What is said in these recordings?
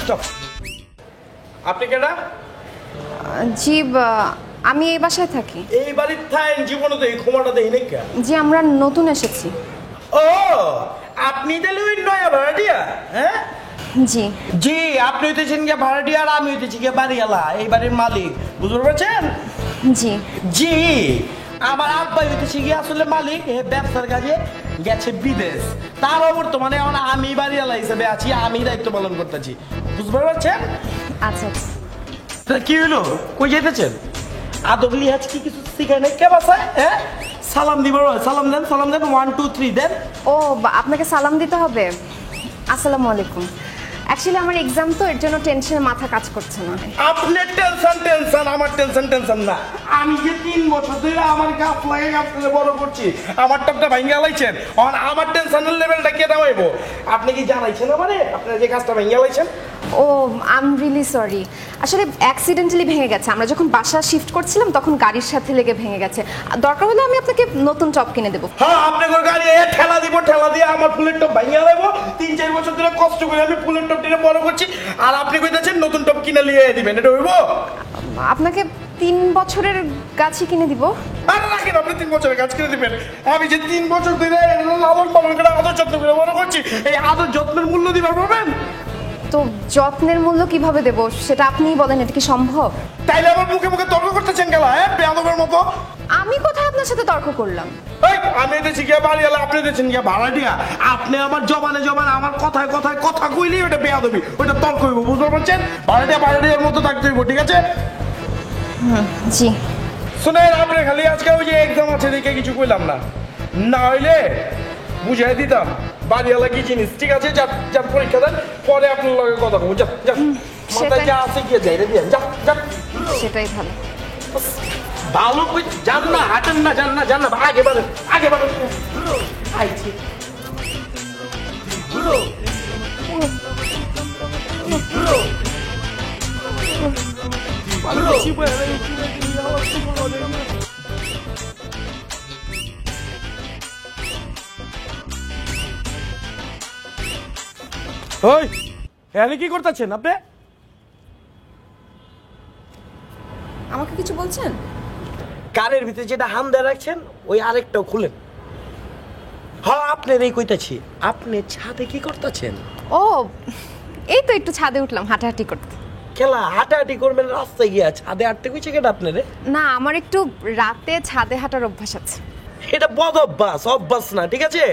Stop. আপনি কেডা? জি আমি এই বাসায় থাকি। এই বাড়ির থাকেন? জীবনে তো এই ক্ষমাটা দেই নাই কে? জি আমরা নতুন এসেছি। ও আপনি তাহলে ওই নয়া ভাড়াটিয়া? হ্যাঁ জি জি, আপনি হইতেছেন গিয়ে ভাড়াটিয়া আর আমি হইতেছি গিয়ে বাড়িওয়ালা, এই বাড়ির মালিক, বুঝতে পারছেন? জি জি আমার আব্বাই হইতেছি গিয়ে আসলে মালিক, ব্যবসার কাজে গেছে বিদেশ। তার বর্তমানে এখন আমি বাড়িওয়ালা হিসেবে আছি, আমি দায়িত্ব পালন করতেছি, বুঝতে পারছেন? আচ্ছা তা কি হলো, কই যেতেছেন? আদব লিহাজ কি কিছু শিখে নেই কে বাসায়? হ্যাঁ সালাম দিব, সালাম দেন, সালাম দেন, 1 2 3 দেন। ও আপনাকে সালাম দিতে হবে। আসসালামু আলাইকুম। অ্যাকচুয়ালি আমার এক্সাম তো, এর জন্য টেনশনে মাথা কাজ করছে না। আপনার টেনশন, আমার টেনশন না। আমি যে 3 বছর ধরে আমার গাছ লাগে গাছ বড় করছি, আমার টপটা ভাঙিয়া লাইছেন, আর আমার টেনশনের লেভেলটা কে দামাইবো? আপনি কি জানাইছেন আমারে আপনার যে গাছটা ভাঙিয়া লাইছেন? ও আই এম রিয়েলি সরি। আসলে অ্যাক্সিডেন্টালি ভেঙে গেছে। আমরা যখন বাসা শিফট করছিলাম তখন গাড়ির সাথে লেগে ভেঙে গেছে। দরকার হলে আমি আপনাকে নতুন টপ কিনে দেবো। হ্যাঁ আপনার গাড়ি ঠেলা দিব, ঠেলা দিয়ে আমার ফুলের টপ ভাঙিয়া লাইবো। 3 4 বছর ধরে কষ্ট করে আমি ফুলের টপ টিনে বড় করছি, আর আপনি কইতেছেন নতুন টপ কিনে নিয়ে দিবেন, এটা হইব? আপনাকে 3 বছরের গাছই কিনে দিব। আরে রাখেন, আপনি 3 বছরের গাছ কিনে দিবেন। আমি যে 3 বছর ধরে লালন পালন করে আদর যত্ন করে বড় করছি, এই আদর যত্নের মূল্য দিবার পাবেন? তো যত্নের মূল্য কিভাবে দেব সেটা আপনিই বলেন, এটা কি সম্ভব? তাইলে আমার মুখে মুখে তর্ক করতেছেন গেলা, হ্যাঁ বেয়াদবের মতো। আমি কোথায় আপনার সাথে তর্ক করলাম? এই আমি এসেছি গিয়া বাড়িওয়ালা, আপনি এসেছেন গিয়া ভাড়াটিয়া। আপনি আমার জবানে আমার কথায় কথায় কথা কইলেই ওটা বেয়াদবি, ওটা তর্ক হইব, বুঝতে পারছেন? ভাড়াটিয়ার মতো থাকতে হইব, ঠিক আছে? জি শুনেন, আপনি খালি আজকে ওই যে এক্সাম আছে দেখে কিছু কইলাম না, না হইলে বুঝাই দিতাম বাড়িওয়ালা কি জিনিস, ঠিক আছে? যান পরীক্ষা দেন, পরে আপনার লগে কথা বলবো। যান মাথায় যা আছে গিয়ে যাই রে, দিয়ে যান। সেটাই ভালো। ভালো কই যান না, হাঁটেন না, যান না, আগে বাড়েন। আইছি ওই এখানে কি করতেছেন আপনি? আমাকে কিছু বলছেন? কারের ভিতরে যেটা হাম দিয়ে রাখছেন ওই আরেকটাও খুলেন। হ্যাঁ আপনার এই কইতাছি, আপনি ছাদে কি করতেছেন? ও এই তো একটু ছাদে উঠলাম হাঁটাহাঁটি করতে। খেলা হাঁটাহাঁটি করবেন রাস্তায় গিয়া, ছাদে হাঁটতে কইছে কেন আপনারে? না আমার একটু রাতে ছাদে হাঁটার অভ্যাস আছে। এটা বদ অভ্যাস না, ঠিক আছে?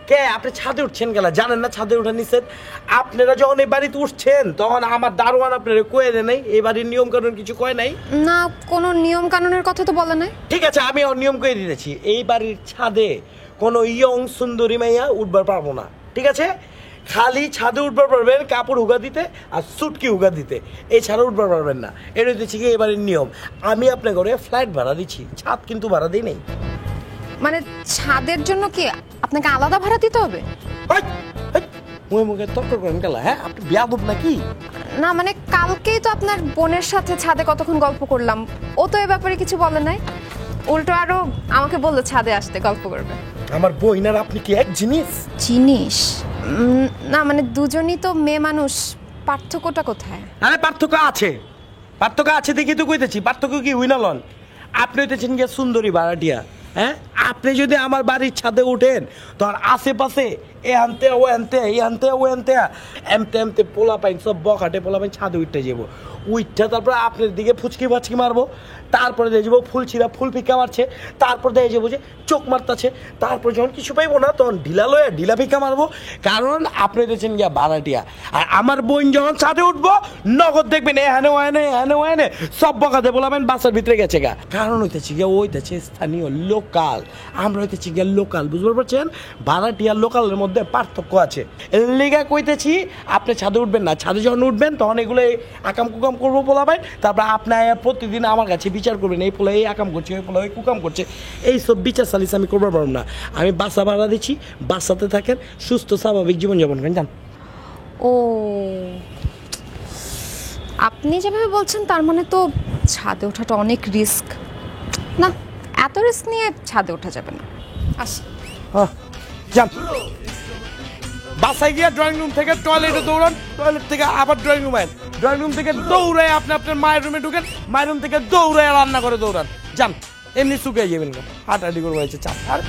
কে আপনি ছাদে উঠছেন গেলা, জানেন না ছাদে উঠা নিছেন? আপনারা যখন এই বাড়িতে উঠছেন তখন আমার দারোয়ান আপনারা কয়ে দেয় নাই, এই বাড়ির নিয়ম কানুন কিছু কয় নাই? না কোনো নিয়ম কানুনের কথা তো বলে নাই। ঠিক আছে আমি নিয়ম করে দিতেছি, এই বাড়ির ছাদে কোনো ইয়ং সুন্দরী মাইয়া উঠবার পারবো না, ঠিক আছে? খালি ছাদে উঠবার পারবেন কাপড় হুগা দিতে আর সুটকি হুগা দিতে, এছাড়া উঠবার পারবেন না। এটা হচ্ছে কি এবারের নিয়ম। আমি আপনার ঘরে ফ্ল্যাট ভাড়া দিচ্ছি, ছাদ কিন্তু ভাড়া দিই নেই। মানে ছাদের জন্য কি আপনাকে আলাদা ভাড়া দিতে হবে? মুখে মুখে তর্ক করেন গেলা, হ্যাঁ আপনি বেয়াদব নাকি? না মানে কালকেই তো আপনার বোনের সাথে ছাদে কতক্ষণ গল্প করলাম, ও তো এ ব্যাপারে কিছু বলে নাই। উল্টো আরো আমাকে বললো ছাদে আসতে গল্প করবে। আমার বইন আর আপনি কি এক জিনিস? জিনিস না মানে দুজনই তো মেয়ে মানুষ, পার্থক্যটা কোথায়? আরে পার্থক্য আছে দেখি তো কইতেছি। পার্থক্য কি হইনা লন? আপনি হইতেছেন গিয়ে সুন্দরী ভাড়াটিয়া, হ্যাঁ? আপনি যদি আমার বাড়ির ছাদে উঠেন তখন আশেপাশে এ আনতে ও আনতে এই আনতে ও আনতে এমতে পোলা পাইন সব বকাটে পোলা পাইন ছাদে উঠতে যাবো। উইঠটা তারপরে আপনার দিকে ফুচকি ফাচকি মারবো, তারপরে দিয়ে যাবো ফুল ছিঁড়া ফুল ফিকা মারছে, তারপর দিয়ে যাবো যে চোখ মারতাছে, তারপর যখন কিছু পাইবো না তখন ঢিলা ফিকা মারবো। কারণ আপনি দিয়েছেন গিয়া ভাড়াটিয়া, আর আমার বোন যখন ছাদে উঠবো নগদ দেখবেন এখানে ওয়ানে সব বকাতে বলাবেন বাসার ভিতরে গেছে গা। কারণ হইতেছি গিয়া ওইতেছে স্থানীয় লোকাল, আমরা হইতেছি গিয়া লোকাল, বুঝতে পারছেন? ভাড়াটিয়া লোকালের মধ্যে পার্থক্য আছে। লেগা কইতেছি আপনি ছাদে উঠবেন না, ছাদে যখন উঠবেন তখন এগুলো আকাম কুকাম করবো বলাবেন, তারপর আপনি প্রতিদিন আমার কাছে বিচার করবেন এই পোলা এই আকাম করছে, ওই পোলা ওই কুকাম করছে। এইসব বিচার সালিস আমি করতে পারবো না। আমি বাসা ভাড়া দিচ্ছি, বাসাতে থাকেন, সুস্থ স্বাভাবিক জীবনযাপন করেন, জান। ও আপনি যেভাবে বলছেন তার মানে তো ছাদে ওঠাটা অনেক রিস্ক। না এত রিস্ক নিয়ে ছাদে ওঠা যাবে না। আসি যান বাসায় গিয়ে ড্রয়িং রুম থেকে টয়লেটে দৌড়ান, টয়লেট থেকে আবার ড্রয়িং রুম আইন, ড্রয়িং রুম থেকে দৌড়ায় আপনি আপনার মায়ের রুমে ঢুকেন, মায়ের রুম থেকে দৌড়ায় রান্না করে দৌড়ান। যান, এমনি শুকিয়ে যাবেন না, হাঁটাহাঁটি করে হয়েছে চাপ। আর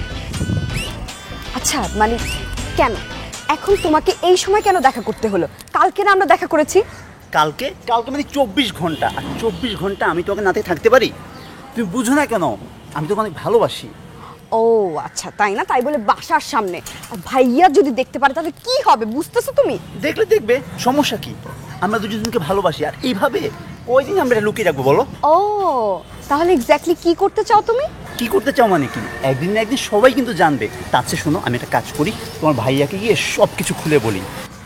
আচ্ছা মানে কেন এখন তোমাকে এই সময় কেন দেখা করতে হলো? কালকে না আমরা দেখা করেছি। কালকে কালকে মানে 24 ঘন্টা, আর 24 ঘন্টা আমি তোকে নাতে থাকতে পারি? তুমি বুঝো না কেন? আমি তোকে অনেক ভালোবাসি। ও আচ্ছা তাই না? তাই বলে বাসার সামনে আর ভাইয়া যদি দেখতে পারে তাহলে কি হবে বুঝতেছো তুমি? দেখলে দেখবে, সমস্যা কি? আমরা দুজনকে ভালোবাসি, আর এইভাবে কয়দিন আমরা এটা লুকিয়ে রাখবো বলো? ও তাহলে এক্স্যাক্টলি কি করতে চাও তুমি? কি করতে চাও মানে কি? একদিন না একদিন সবাই কিন্তু জানবে। তার চেয়ে শোনো, আমি একটা কাজ করি, তোমার ভাইয়াকে গিয়ে সব কিছু খুলে বলি।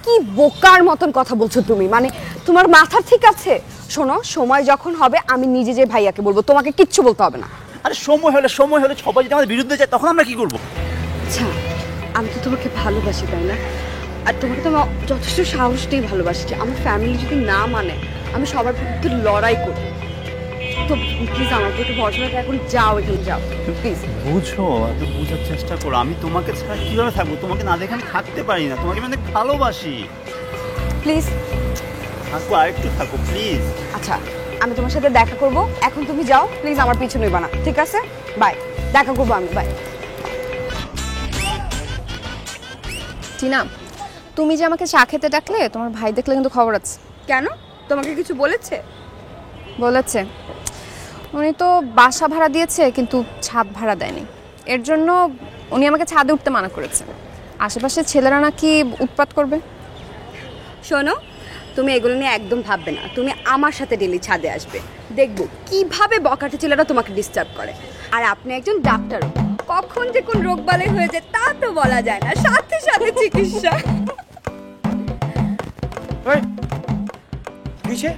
কি বোকার মতন কথা বলছো তুমি, মানে তোমার মাথা ঠিক আছে? শোনো, সময় যখন হবে আমি নিজে যে ভাইয়াকে বলবো, তোমাকে কিচ্ছু বলতে হবে না। আরে সময় হলে সবাই যদি আমাদের বিরুদ্ধে যায় তখন আমরা কি করবো? আচ্ছা আমি তো তোমাকে ভালোবাসি তাই না? আর তোমাকে তো আমি যথেষ্ট সাহস দিয়ে ভালোবাসি যে আমার ফ্যামিলি যদি না মানে আমি সবার বিরুদ্ধে লড়াই করব। তো প্লিজ আমার একটু ভরসা করে এখন যাও, এখানে যাও প্লিজ। বুঝো, একটু বোঝার চেষ্টা করো। আমি তোমাকে ছাড়া কিভাবে থাকবো? তোমাকে না দেখে আমি থাকতে পারি না। তোমাকে আমি অনেক ভালোবাসি। প্লিজ থাকো, আর একটু থাকো প্লিজ। আচ্ছা আমি তোমার সাথে দেখা করব, এখন তুমি যাও প্লিজ, আমার পিছু নেবা না, ঠিক আছে? বাই, দেখা করবো আমি, বাই। টিনা, তুমি যে আমাকে চা খেতে ডাকলে, তোমার ভাই দেখলে কিন্তু খবর আছে। কেন, তোমাকে কিছু বলেছে? বলেছে উনি তো বাসা ভাড়া দিয়েছে কিন্তু ছাদ ভাড়া দেয়নি, এর জন্য উনি আমাকে ছাদে উঠতে মানা করেছে। আশেপাশের ছেলেরা নাকি উৎপাত করবে। শোনো, তুমি এগুলো নিয়ে একদম ভাববে না। তুমি আমার সাথে ডেলি ছাদে আসবে, দেখবো কিভাবে বকাটে ছেলেরা তোমাকে ডিস্টার্ব করে। আর আপনি একজন ডাক্তারও, কখন যে কোন রোগ বালাই হয়ে যায় তা তো বলা যায় না, সাথে সাথে চিকিৎসা। এই, কিসে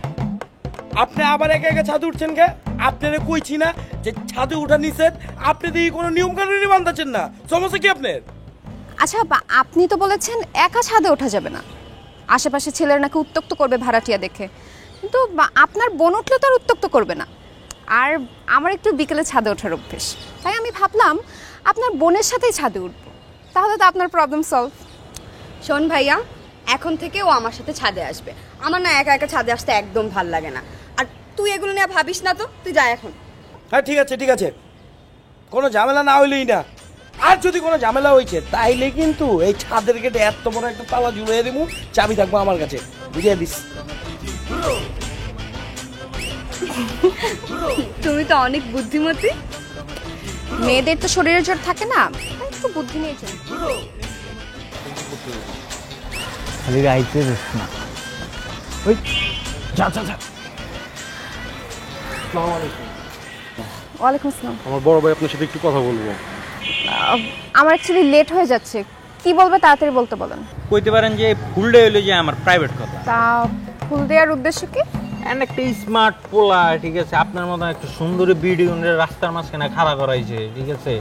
আপনি আবার একা একা ছাদে উঠছেন কে? আপনারা কইছি না যে ছাদে উঠা নিষেধ? আপনি দিয়ে কোনো নিয়ম কানুনই মানতেছেন না, সমস্যা কি আপনার? আচ্ছা আপনি তো বলেছেন একা ছাদে ওঠা যাবে না, আশেপাশে ছেলেরা নাকি উত্ত্যক্ত করবে ভাড়াটিয়া দেখে, কিন্তু আপনার বোন উঠলে তো আর উত্ত্যক্ত করবে না। আর আমার একটু বিকেলে ছাদে ওঠার অভ্যেস, তাই আমি ভাবলাম আপনার বোনের সাথেই ছাদে উঠবো, তাহলে তো আপনার প্রবলেম সলভ। শোন ভাইয়া, এখন থেকে ও আমার সাথে ছাদে আসবে। আমার না একা একা ছাদে আসতে একদম ভাল লাগে না। আর তুই এগুলো নিয়ে ভাবিস না তো, তুই যা এখন। হ্যাঁ ঠিক আছে ঠিক আছে, কোনো ঝামেলা না হইলেই না। আর যদি কোনো ঝামেলা হয়েছে তাইলে কিন্তু এই ছাদের গেটে এত বড় একটা তালা ঝুলিয়ে দিব, চাবি থাকবো আমার কাছে, বুঝিয়ে দিস। তুমি তো অনেক বুদ্ধিমতী। মেয়েদের তো শরীরের জোর থাকে না, তাই একটু বুদ্ধি নিয়ে চলি। খালি রাইতে যাস না। ওই যা যা যা। ওয়ালাইকুম আসসালাম। আমার বড় ভাই আপনার সাথে একটু কথা বলবো। আমার অ্যাকচুয়ালি লেট হয়ে যাচ্ছে, কি বলবে তাড়াতাড়ি বলতে বলেন। কইতে পারেন যে ফুলটা হইলো যে আমার প্রাইভেট কথা। তা ফুল দেওয়ার উদ্দেশ্য কি? এন্ড একটা স্মার্ট পোলা, ঠিক আছে, আপনার মতো একটা সুন্দরী ভিডিও রাস্তার মাঝখানে খাড়া করাইছে, ঠিক আছে,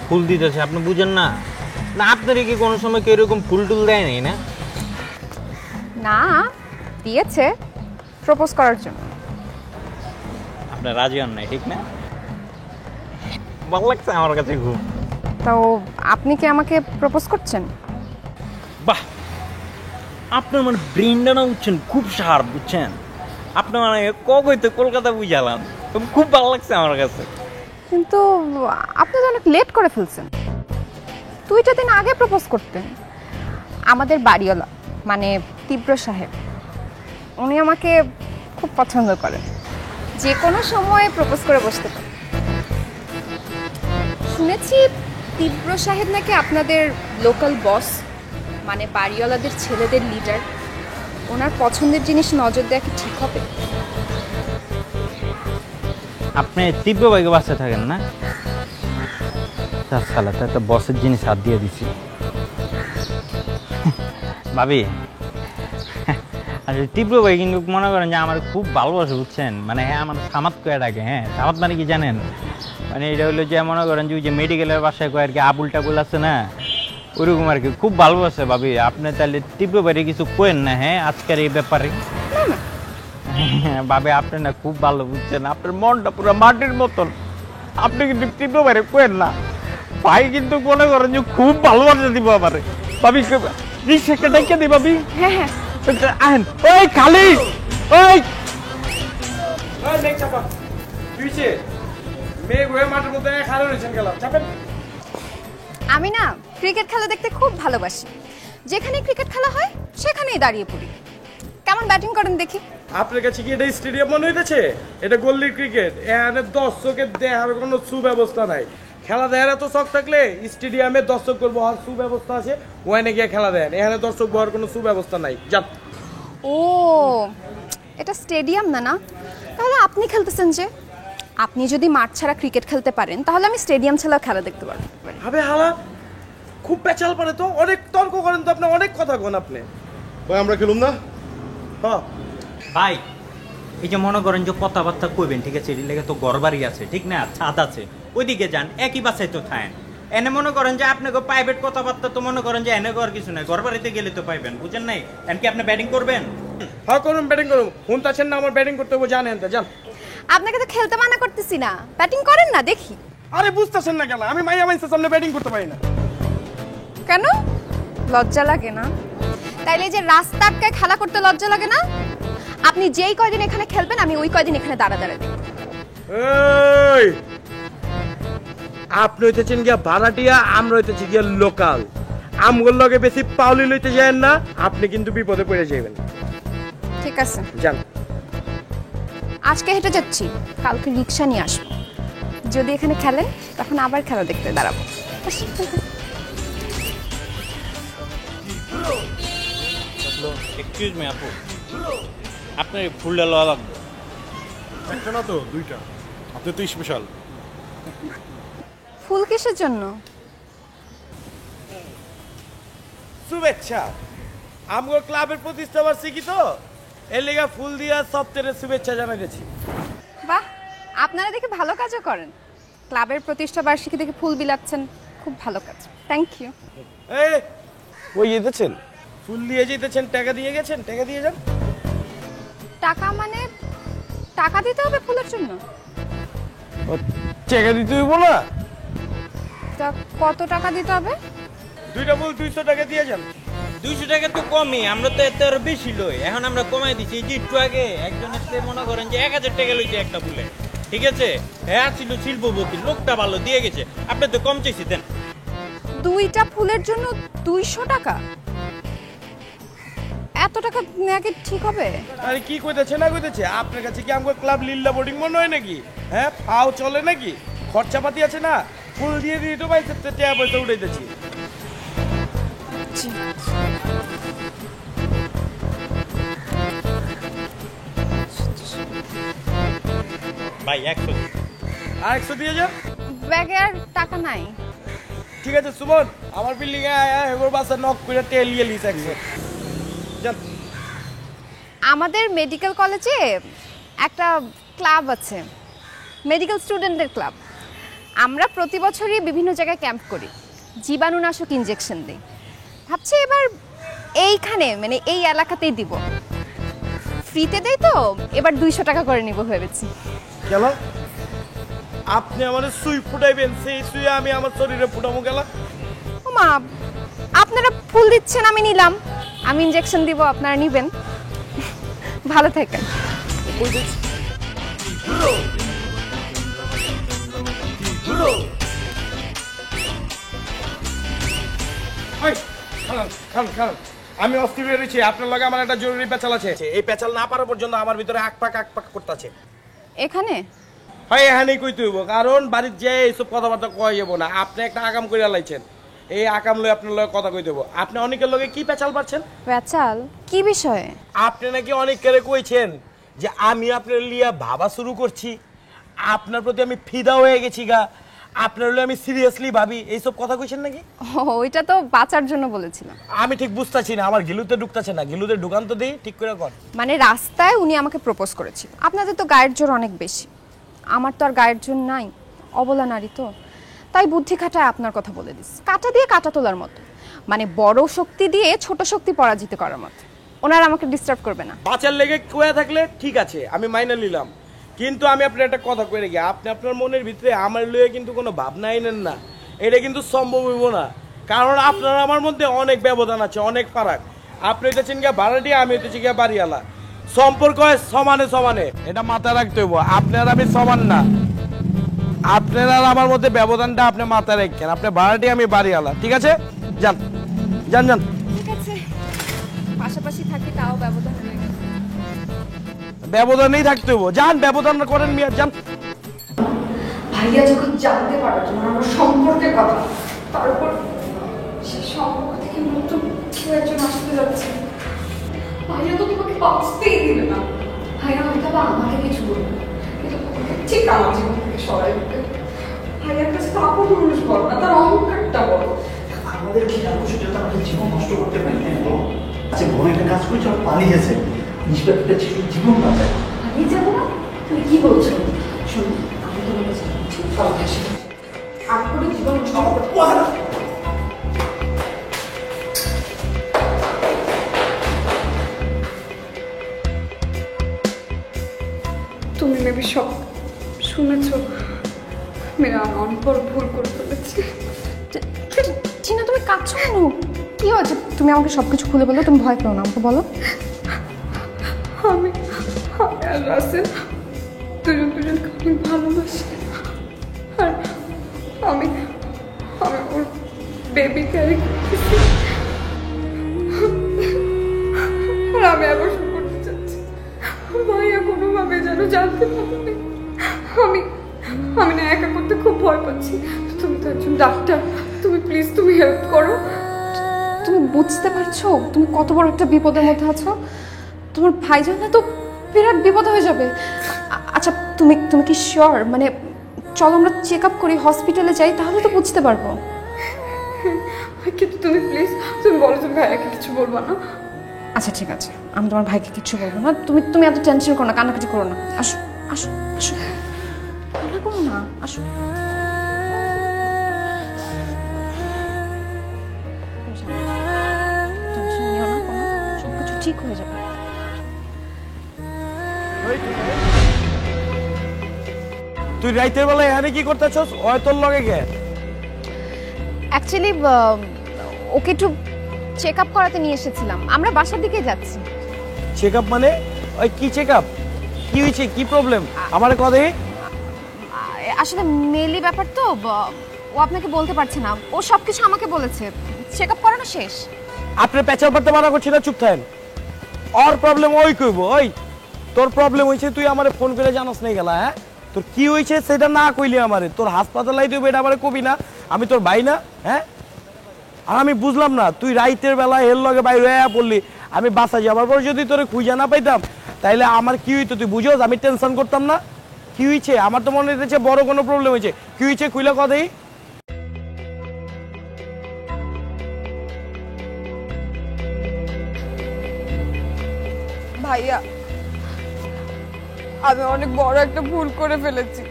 ফুল দিতেছে, আপনি বুঝেন না? না আপনার কি কোনো সময় কেউ এরকম ফুল টুল দেয় নাই? না না, দিয়েছে প্রপোজ করার জন্য। আপনার রাজি হন নাই, ঠিক না? ভালো লাগছে আমার কাছে খুব। তো আপনি কি আমাকে প্রপোজ করছেন? বাহ, আপনার মানে ব্রেনটা না বুঝছেন, খুব শার্প, বুঝছেন? আপনার মানে কইতে কলকাতা বুঝালাম, খুব ভালো লাগছে আমার কাছে। কিন্তু আপনি তো অনেক লেট করে ফেলছেন, 2টা দিন আগে প্রপোজ করতেন। আমাদের বাড়িওয়ালা মানে তীব্র সাহেব, উনি আমাকে খুব পছন্দ করেন, যে কোনো সময় প্রপোজ করে বসতে পারেন। শুনেছি তীব্র সাহেব নাকি আপনাদের লোকাল বস, মানে বাড়িওয়ালাদের ছেলেদের লিডার। ওনার পছন্দের জিনিস নজর দেওয়া কি ঠিক হবে? আপনি তীব্র বাইকে বাসে থাকেন না? সালা তো একটা বসের জিনিস হাত দিয়ে দিছি। ভাবি আচ্ছা, তীব্র ভাই কিন্তু মনে করেন যে আমার খুব ভালোবাসে, বুঝছেন? মানে হ্যাঁ, আমার সামাত কয়ে ডাকে। হ্যাঁ, সামাত মানে কি জানেন? মানে এটা হলো যে মনে করেন যে ওই যে মেডিকেলের বাসায় কয়ে আর কি আবুল টাবুল আছে না, ওইরকম আর কি, খুব ভালোবাসে। ভাবি আপনি তাহলে তীব্র ভাইরে কিছু কোয়েন না হ্যাঁ আজকের এই ব্যাপারে? হ্যাঁ ভাবি, আপনি না খুব ভালো, বুঝছেন? আপনার মনটা পুরো মাটির মতন, আপনি কিন্তু তীব্র ভাইরে কোয়েন না। ভাই কিন্তু মনে করেন যে খুব ভালোবাসা দিব আমারে। ভাবি রিক্সাকে ডাইকে দে ভাবি। হ্যাঁ হ্যাঁ আহেন। ওই খালি ওই মেঘ চাপা তুইছে মেঘ হয়ে মাঠের মধ্যে খালি রয়েছেন গেলাম চাপেন। আমি না ক্রিকেট খেলা দেখতে খুব ভালোবাসি, যেখানে ক্রিকেট খেলা হয় সেখানেই দাঁড়িয়ে পড়ি। কেমন ব্যাটিং করেন দেখি। আপনার কাছে কি এটা স্টেডিয়াম মনে হইতেছে? এটা গল্লির ক্রিকেট, এখানে দর্শকের দেখার কোনো সুব্যবস্থা নাই। খেলা দেখার এত শখ থাকলে স্টেডিয়ামে দর্শক করবো আর সুব্যবস্থা আছে, ওখানে গিয়ে খেলা দেন। এখানে দর্শক বহার কোনো সুব্যবস্থা নাই। যান। ও এটা স্টেডিয়াম না, না তাহলে আপনি খেলতেছেন যে? আপনি যদি মাঠ ছাড়া ক্রিকেট খেলতে পারেন তাহলে আমি স্টেডিয়াম ছাড়াও খেলা দেখতে পারবো। হবে হালা খুব পেঁচাল পারে তো, অনেক তর্ক করেন তো আপনি, অনেক কথা কন আপনি। ভাই আমরা খেলুম না? হ্যাঁ ভাই এই যে মনে করেন যে কথাবার্তা কইবেন, ঠিক আছে, এর লেগে তো ঘর বাড়ি আছে, ঠিক না, ছাদ আছে, ওইদিকে যান, একই বাসায় তো থাকেন। এনে মনে করেন যে আপনাকে প্রাইভেট কথাবার্তা তো মনে করেন যে এনে ঘর কিছু নাই, ঘর বাড়িতে গেলে তো পাইবেন, বুঝেন নাই? এমনকি আপনি ব্যাটিং করবেন? হ্যাঁ করুন, ব্যাটিং করুন। শুনতেছেন না আমার ব্যাটিং করতে হবে, জানেন তো, যান। আপনাকে তো খেলতে মানা করতেছি না, ব্যাটিং করেন না দেখি। আরে বুঝতেছেন না কেন? আমি মাইয়া মাইন্সের সামনে ব্যাটিং করতে পারি না। কেন লজ্জা লাগে না? তাইলে এই যে রাস্তা আটকায় খেলা করতে লজ্জা লাগে না? আপনি যেই কয়দিন এখানে খেলবেন আমি ওই কয়দিন এখানে দাঁড়া দাঁড়া দেখব। এই আপনি হইতেছেন গিয়া ভাড়াটিয়া, আমরা হইতেছি গিয়া লোকাল। আমগুলোর লগে বেশি পাউলি লইতে যাবেন না, আপনি কিন্তু বিপদে পড়ে যাবেন। ঠিক আছে, যান। আজকে হেঁটে যাচ্ছি, কালকে রিক্সা নিয়ে আসবো। যদি এখানে খেলেন তখন আবার খেলা দেখতে দাঁড়াবো। এক্সকিউজ মি আপু, আপনার ফুলটা লওয়া লাগবে। একটা না তো, দুইটা। আপনি তো স্পেশাল। ফুল কিসের জন্য? শুভেচ্ছা, আমগো ক্লাবের প্রতিষ্ঠা বার্ষিকী তো, এর লেগা ফুল দিয়া সপ্তাহের শুভেচ্ছা জানাইতেছি। বাহ, আপনারা দেখে ভালো কাজও করেন। ক্লাবের প্রতিষ্ঠা বার্ষিকী দেখে ফুল বিলাচ্ছেন, খুব ভালো কাজ। Thank you. এই ওই যেতেছেন, ফুল দিয়ে যেতেছেন, টাকা দিয়ে গেছেন, টাকা দিয়ে যান। টাকা মানে টাকা দিতে হবে ফুলের জন্য? টাকা দিতে হইব না? তা কত টাকা দিতে হবে? দুইটা ফুল 200 টাকা দিয়ে যান। 200 টাকা তো কমই, আমরা তো এত আরো বেশি লই। এখন আমরা কমাই দিছি। এই যে একটু আগে একজনের সাথে মনে করেন যে 1000 টাকা লইছে একটা ফুলে, ঠিক আছে? হ্যাঁ ছিল শিল্পপতি, লোকটা ভালো দিয়ে গেছে, আপনি তো কম চাইছি দেন। দুইটা ফুলের জন্য 200 টাকা? এত টাকা নেওয়া কি ঠিক হবে? আরে কি কইতেছে না কইতেছে? আপনার কাছে কি আমগো ক্লাব লিল্লা বোর্ডিং মনে হয় নাকি? হ্যাঁ পাও চলে নাকি? খরচাপাতি আছে না, ফুল দিয়ে দিয়ে তো পাইছে, টাকা পয়সা উঠাইতেছি। ভাই 100 আর 100 দিয়ে যান। ব্যাগে আর টাকা নাই। ঠিক আছে সুমন, আমার বিল্ডিং এ আয়া হেগোর বাসা নক করে তেল লিয়ে লিস 100 যান। আমাদের মেডিকেল কলেজে একটা ক্লাব আছে, মেডিকেল স্টুডেন্টদের ক্লাব। আমরা প্রতি বছরই বিভিন্ন জায়গায় ক্যাম্প করি, জীবাণুনাশক ইনজেকশন দিই। ভাবছি এবার এইখানে মানে এই এলাকাতেই দিব। ফ্রিতে দেই তো, এবার 200 টাকা করে নিব ভেবেছি। গেল আপনি আমার সুই ফুটাইবেন, সেই সুই আমি আমার শরীরে ফুটাবো গেল। ও মা, আপনারা ফুল দিচ্ছেন আমি নিলাম, আমি ইনজেকশন দিব আপনারা নিবেন। ভালো থাকেন। আমি অস্থির হয়ে রয়েছি, আপনার লগে আমার একটা জরুরি পেঁচাল আছে। এই পেঁচাল না পারা পর্যন্ত আমার ভিতরে এক পাক করতেছে। এখানে হয় এখানেই কইতে হইব, কারণ বাড়ির যে এইসব কথাবার্তা কয়ে যাবো না। আপনি একটা আকাম করে লাইছেন, এই আকাম লয়ে আপনার লগে কথা কই দেবো। আপনি অনেকের লগে কি পেঁচাল পাচ্ছেন? পেঁচাল কি বিষয়ে? আপনি নাকি অনেকেরে কইছেন যে আমি আপনার লিয়া ভাবা শুরু করছি, আপনার প্রতি আমি ফিদা হয়ে গেছি গা, আপনার লগে আমি সিরিয়াসলি ভাবি, এইসব কথা কইছেন নাকি? ওইটা তো বাঁচার জন্য বলেছিলাম। আমি ঠিক বুঝতাছি না, আমার গিলুতে ঢুকতাছে না, গিলুতে ঢুকান তো দেই ঠিক করে কর। মানে রাস্তায় উনি আমাকে প্রপোজ করেছিল। আপনাদের তো গায়ের জোর অনেক বেশি, আমার তো আর গায়ের জোর নাই, অবলা নারী তো, তাই বুদ্ধি খাটায় আপনার কথা বলে দিস। কাটা দিয়ে কাটা তোলার মতো, মানে বড় শক্তি দিয়ে ছোট শক্তি পরাজিত করার মতো। ওনারা আমাকে ডিস্টার্ব করবে না। বাঁচার লেগে কয়ে থাকলে ঠিক আছে, আমি মাইনে নিলাম, কিন্তু আমি আপনার একটা কথা কয়ে রেখে, আপনি আপনার মনের ভিতরে আমার লয়ে কিন্তু কোনো ভাবনা আইনেন না, এটা কিন্তু সম্ভব হইব না। কারণ আপনার আমার মধ্যে অনেক ব্যবধান আছে, অনেক ফারাক। আপনি হইতেছেন গিয়া ভাড়াটিয়া, আমি হইতেছি গিয়া বাড়িওয়ালা। সম্পর্ক হয় সমানে সমানে, এটা মাথায় রাখতে হইব। আপনার আমি সমান না, আপনার আর আমার মধ্যে ব্যবধানটা আপনি মাথায় রাখেন। আপনি ভাড়াটিয়া, আমি বাড়িওয়ালা, ঠিক আছে? যান যান যান। ঠিক আছে, পাশাপাশি থাকি তাও ব্যবধান হয়ে গেছে। ব্যবধানেই থাকতে হইব, যান ব্যবধান করেন মিয়া, যান। ভাইয়া যখন জানতে পারো তোমার আমার সম্পর্কের কথা, তার উপর সেই সম্পর্ক থেকে নতুন কেউ একজন আসতে যাচ্ছে, ভাইয়া তো তোমাকে বাঁচতেই দিবে না। ভাইয়া হয়তো বা আমাকে কিছু বলবে, কিন্তু ঠিক আমার জীবন থেকে সরাই দিবে। ভাইয়ার কাছে তো আপন মানুষ বলো না, তার অহংকারটা বলো। আমাদের কি সেটা আমাদের জীবন নষ্ট করতে পারি না। আচ্ছা বড় একটা কাজ করে যখন পালিয়েছে নিষ্পাপটা জীবন বাঁচায়। আমি যাবো না? তুমি কি বলছো? শোনো, আমি তোমার কাছে ঠিক কথা শিখেছি। আমি কোনো জীবন নষ্ট করতে পারবো না। তুমি মেবি সব শুনেছ। মেয়েরা আমি অনেক বড় ভুল করে ফেলেছি। টিনা, তুমি কাঁদছো কেন? কি হয়েছে? তুমি আমাকে সবকিছু খুলে বলো, তুমি ভয় পেও না, আমাকে বলো। আমি আর রাসেল দুজনকে অনেক ভালোবাসি। আর আমি ওর বেবি ক্যারি করতেছি। আর আমি অ্যাবর্শন করতে চাচ্ছি। ভাইয়া কোনোভাবে যেন জানতে পারবে। আমি না একা করতে খুব ভয় পাচ্ছি। তুমি তো একজন ডাক্তার, তুমি প্লিজ তুমি হেল্প করো। তুমি বুঝতে পারছো তুমি কত বড় একটা বিপদের মধ্যে আছো? তোমার ভাই জানলে তো বিরাট বিপদ হয়ে যাবে। আচ্ছা, তুমি কি শিওর? মানে চলো আমরা চেক আপ করি, হসপিটালে যাই, তাহলে তো বুঝতে পারবো। কিন্তু তুমি প্লিজ তুমি বলো তুমি ভাইয়াকে কিছু বলবা না। আচ্ছা ঠিক আছে, আমি তোমার ভাইকে কিচ্ছু বলবো না। তুমি এত টেনশন করো না, কান্নাকাটি করো না। আসো আসো আসো, কান্না করো না, আসো। টেনশন নিও না কোনো, সবকিছু ঠিক হয়ে যাবে। তুই রাইতের বেলা এখানে কি করতেছস? ওই তোর লগে গে? অ্যাকচুয়ালি ওকে একটু চেক আপ করাতে নিয়ে এসেছিলাম, আমরা বাসার দিকে যাচ্ছি। চেক আপ মানে? ওই কি চেক আপ? কি হয়েছে, কি প্রবলেম আমার কথা? আসলে মেলি ব্যাপার তো, ও আপনাকে বলতে পারছে না। ও সবকিছু আমাকে বলেছে, চেক আপ করানো শেষ। আপনি পেঁচাল পারতে মানা করছি না, চুপ থাকেন। ওর প্রবলেম ওই কইব। ওই তোর প্রবলেম হয়েছে, তুই আমারে ফোন করে জানাস নাই গেলা? হ্যাঁ, তোর কি হয়েছে সেটা না কইলি আমারে। তোর হাসপাতাল আইতে হবে এটা আমারে কবি না? আমি তোর ভাই না? হ্যাঁ, আর আমি বুঝলাম না, তুই রাইতের বেলা এর লগে বাইরে পড়লি, আমি বাসা যাবার পর যদি তোরে খুঁজে না পাইতাম তাইলে আমার কি হইতো তুই বুঝোস? আমি টেনশন করতাম না? কি হয়েছে? আমার তো মনে হচ্ছে বড় কোনো প্রবলেম হয়েছে। কি হয়েছে খুইলা কথাই? ভাইয়া আমি অনেক বড় একটা ভুল করে ফেলেছি,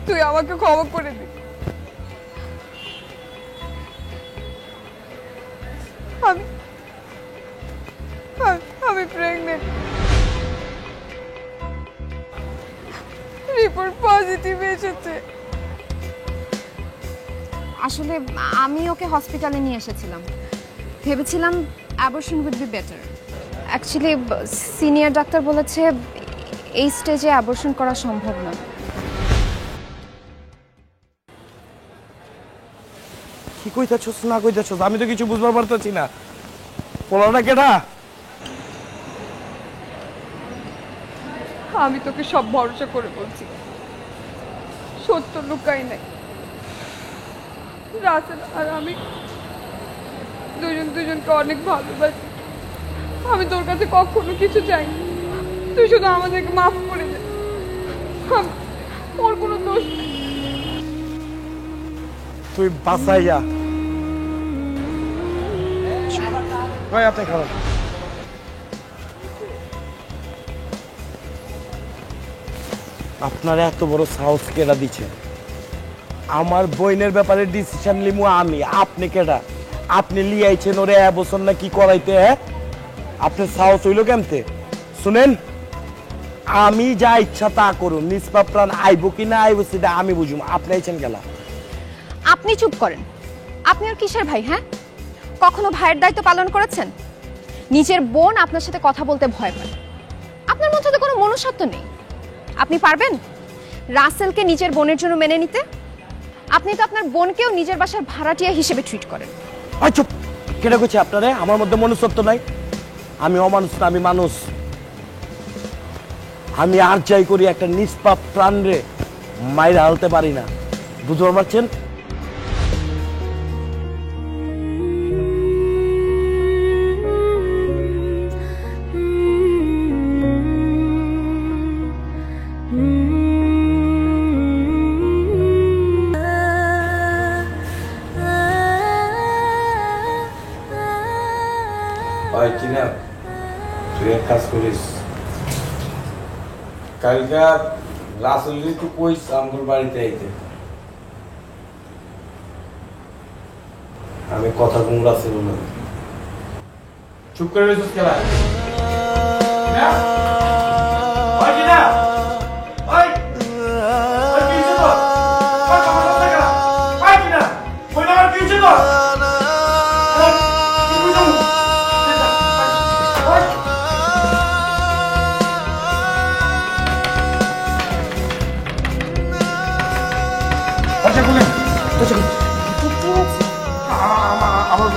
তুই আমাকে ক্ষমা করে দে। আমি প্রেগনেন্ট, রিপোর্ট পজিটিভ এসেছে। আসলে আমি ওকে হসপিটালে নিয়ে এসেছিলাম, ভেবেছিলাম abortion weed be better. Actually senior doctor বলেছে এই স্টেজে অ্যাবর্শন করা সম্ভব না। কি কইতাছস না কইতাছস আমি তো কিছু বুঝবার পারতেছি না। পোলাটা কেডা? আমি তোকে সব ভরসা করে বলছি, সত্য লুকাই নাই। রাসেল আর আমি দুজনকে অনেক ভালোবাসি। আমি তোর কাছে কখনো কিছু চাইনি, তুই শুধু আমাদেরকে মাফ করে দে। ওর কোনো দোষ নেই। তুই বাসায় যা। কই আপনি খারাপ? আপনার এত বড় সাহস কেডা দিচ্ছে? আমার বইনের ব্যাপারে ডিসিশন লিমু আমি, আপনি কেডা? আপনি লিয়াইছেন ওরে বছর না কি করাইতে? হ্যাঁ, আপনার সাহস হইল কেমতে? শুনেন, আমি যা ইচ্ছা তা করুন, নিষ্পাপ প্রাণ আইব কি না আইব সেটা আমি বুঝুম। আপনি আইছেন গেলা? আপনি চুপ করেন। আপনি আর কিসের ভাই? হ্যাঁ, কখনো ভাইয়ের দায়িত্ব পালন করেছেন? নিজের বোন আপনার সাথে কথা বলতে ভয় পায়। আপনার মধ্যে তো কোনো মনুষ্যত্ব নেই। আপনি পারবেন রাসেলকে নিজের বোনের জন্য মেনে নিতে? আপনি তো আপনার বোনকেও নিজের বাসার ভাড়াটিয়া হিসেবে ট্রিট করেন। ওই চুপ, কেটে করছি আপনারে? আমার মধ্যে মনুষ্যত্ব নাই। আমি অমানুষ না, আমি মানুষ। আমি আর যাই করি একটা নিষ্পাপ প্রাণ রে মাইরে হালতে পারি না, বুঝতে পারছেন? তুই এক কাজ করিস, কালকা রাসেল একটু কইস আমার বাড়িতে আইতে। আমি কথা কম রাসেল না। চুপ করে রয়েছিস খেলা।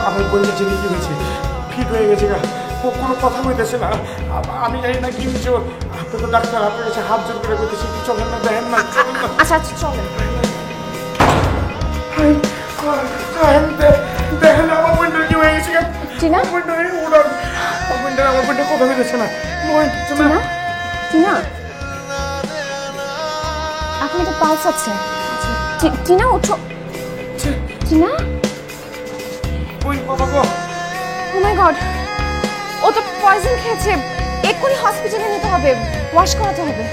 আমার বোনের জন্য কি হয়েছে? ফিট হয়ে গেছে, কোনো কথা বলতেছে না। আমি জানি না কি হয়েছে। আপনি তো ডাক্তার, আপনার কাছে হাত জোর করে বলতেছি, একটু চলেন না, দেখেন না, চলেন না। আচ্ছা আচ্ছা চলেন। দেখেন আমার বোনটার কি হয়ে গেছে। টিনা? আমার বোনটা কথা বলতেছে না। টিনা, টিনা, এখন তো পালস আছে। টিনা ওঠো। টিনা, ওই বাবা গো, ও মাই গড, ও তো পয়জন খেয়েছে। এক্ষুনি হসপিটালে নিতে হবে, ওয়াশ করাতে হবে।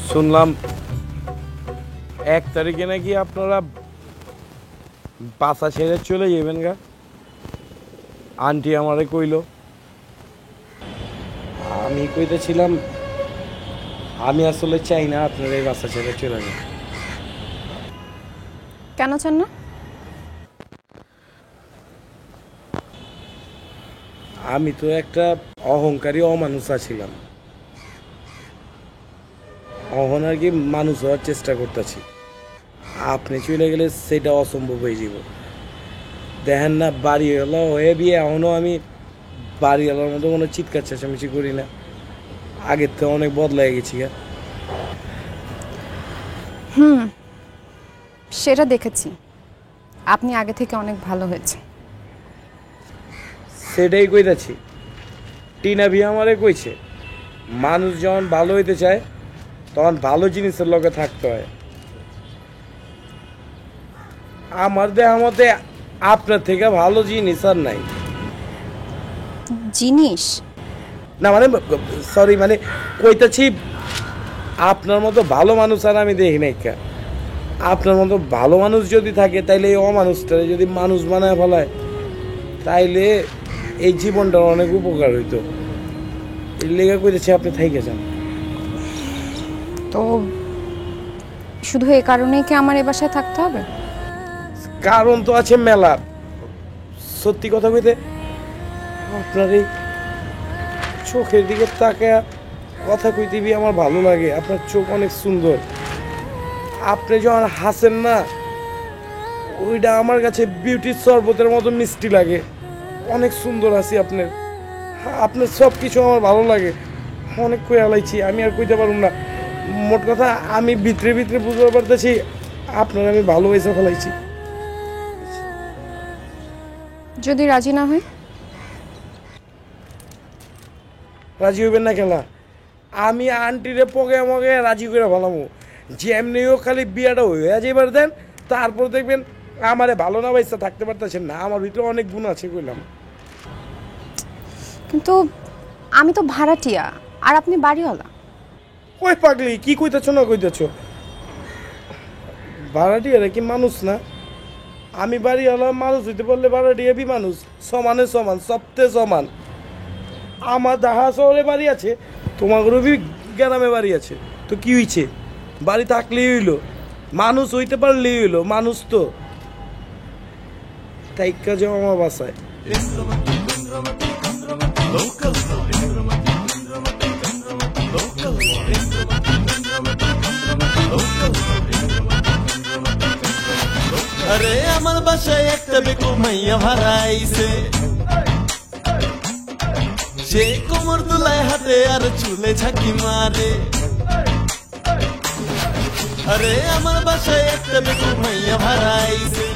শুনলাম 1 তারিখে নাকি আপনারা বাসা ছেড়ে চলে যাবেন গা। আন্টি আমারে কইল। আমি কইতেছিলাম আমি আসলে চাই না আপনারা এই বাসা ছেড়ে চলে যান। কেন চান না? আমি তো একটা অহংকারী অমানুষ ছিলাম, অহন আর কি মানুষ হওয়ার চেষ্টা করতেছি। আপনি চলে গেলে সেটা অসম্ভব হয়ে যাব। দেখেন না, বাড়িওয়ালা হয়ে বিয়ে এখনও আমি বাড়িওয়ালার মতো কোনো চিৎকার চেঁচামেচি করি না। আগের থেকে অনেক বদলাই গেছি গা। সেটা দেখেছি, আপনি আগে থেকে অনেক ভালো হয়েছে। সেটাই কইতাছি। টিনা ভি আমারে কইছে মানুষ যখন ভালো হইতে চায় তখন ভালো জিনিসের লগে থাকতে হয়। আমার দেহা মতে আপনার থেকে ভালো জিনিস আর নাই। জিনিস না মানে সরি, মানে কইতাছি আপনার মতো ভালো মানুষ আর আমি দেখি নাই। আপনার মতো ভালো মানুষ যদি থাকে তাইলে এই অমানুষটারে যদি মানুষ বানায় ফেলায় তাইলে এই জীবনটার অনেক উপকার হইতো। এই লেগে কইতেছি আপনি থাইকে যান। তো শুধু এই কারণেই কি আমার এই বাসায় থাকতে হবে? কারণ তো আছে মেলা। সত্যি কথা কইতে আপনার এই চোখের দিকে তাকায় কথা কইতে বি আমার ভালো লাগে। আপনার চোখ অনেক সুন্দর। আপনি যখন হাসেন না, ওইটা আমার কাছে বিউটির শরবতের মতো মিষ্টি লাগে। অনেক সুন্দর আছি আপনার। আপনার সব কিছু আমার ভালো লাগে। অনেক কই আলাইছি, আমি আর কইতে পারুম না। মোট কথা আমি ভিতরে ভিতরে বুঝতে পারতেছি আপনার আমি ভালোবেসে ফেলাইছি। যদি রাজি না হয়? রাজি হইবেন না খেলা? আমি আন্টিরে পগে মগে রাজি করে ফেলামো। যেমনি হোক খালি বিয়াটা হয়ে যাইবার দেন, তারপর দেখবেন আমারে ভালো না বাইসা থাকতে পারতেছেন না। আমার ভিতরে অনেক গুণ আছে কইলাম। কিন্তু আমি তো ভাড়াটিয়া আর আপনি বাড়িওয়ালা। ওই পাগলি কি কইতেছ না কইতেছ? ভাড়াটিয়ারা কি মানুষ না? আমি বাড়িওয়ালা, মানুষ হইতে পারলে ভাড়াটিয়া বি মানুষ। সমানে সমান, সবতে সমান। আমার দাহা শহরে বাড়ি আছে, তোমার বি গ্রামে বাড়ি আছে, তো কি হইছে? বাড়ি থাকলেই হইলো, মানুষ হইতে পারলেই হইলো, মানুষ তো তাইকা যে আমার বাসায়। আরে আমার বাসায় একটা বেকুব মাইয়া ভাড়া আইছে, সে কোমর দুলায় হাতে আর চুলে ঝাঁকি মারে। আরে আমার বাসায় একটা বেকুব মাইয়া ভাড়া আইছে।